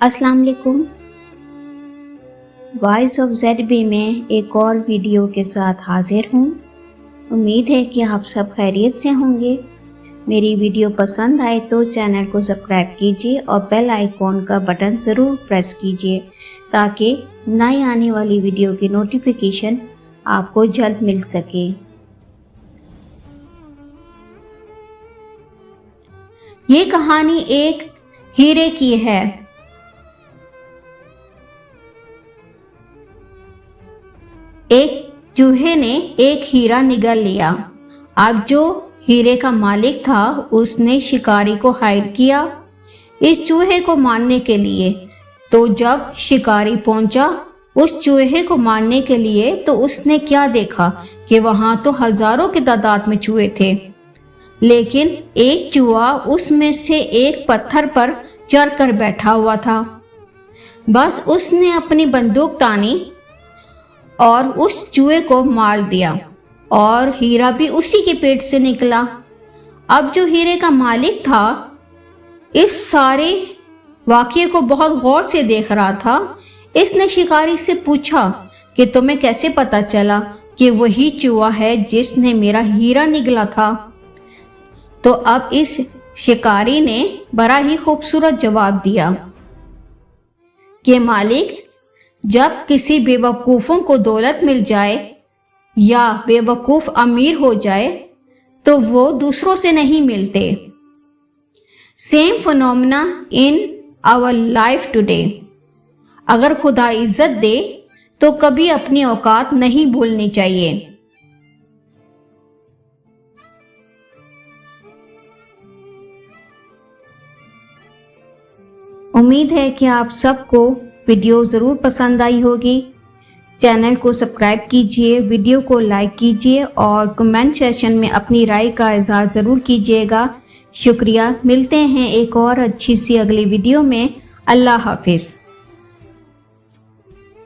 अस्सलाम वालेकुम। Voice of ZB में एक और वीडियो के साथ हाजिर हूँ। उम्मीद है कि आप सब खैरियत से होंगे। मेरी वीडियो पसंद आए तो चैनल को सब्सक्राइब कीजिए और बेल आइकॉन का बटन ज़रूर प्रेस कीजिए ताकि नई आने वाली वीडियो की नोटिफिकेशन आपको जल्द मिल सके। ये कहानी एक हीरे की है। एक चूहे ने एक हीरा निगल लिया। अब जो हीरे का मालिक था उसने शिकारी को हायर किया इस चूहे को मारने के लिए। तो जब शिकारी पहुंचा उस चूहे को मारने के लिए तो उसने क्या देखा कि वहां तो हजारों की तादाद में चूहे थे, लेकिन एक चूहा उसमें से एक पत्थर पर चढ़कर बैठा हुआ था। बस उसने अपनी बंदूक तानी और उस चूहे को मार दिया और हीरा भी उसी के पेट से निकला। अब जो हीरे का मालिक था इस सारे वाकये को बहुत गौर से देख रहा था। इसने शिकारी से पूछा कि तुम्हें कैसे पता चला कि वही चूहा है जिसने मेरा हीरा निगला था। तो अब इस शिकारी ने बड़ा ही खूबसूरत जवाब दिया कि मालिक, जब किसी बेवकूफ़ों को दौलत मिल जाए या बेवकूफ़ अमीर हो जाए तो वो दूसरों से नहीं मिलते। Same phenomena in our life today. अगर खुदा इज्जत दे तो कभी अपनी औकात नहीं भूलनी चाहिए। उम्मीद है कि आप सबको वीडियो ज़रूर पसंद आई होगी। चैनल को सब्सक्राइब कीजिए, वीडियो को लाइक कीजिए और कमेंट सेक्शन में अपनी राय का इज़हार ज़रूर कीजिएगा। शुक्रिया। मिलते हैं एक और अच्छी सी अगली वीडियो में। अल्लाह हाफिज़।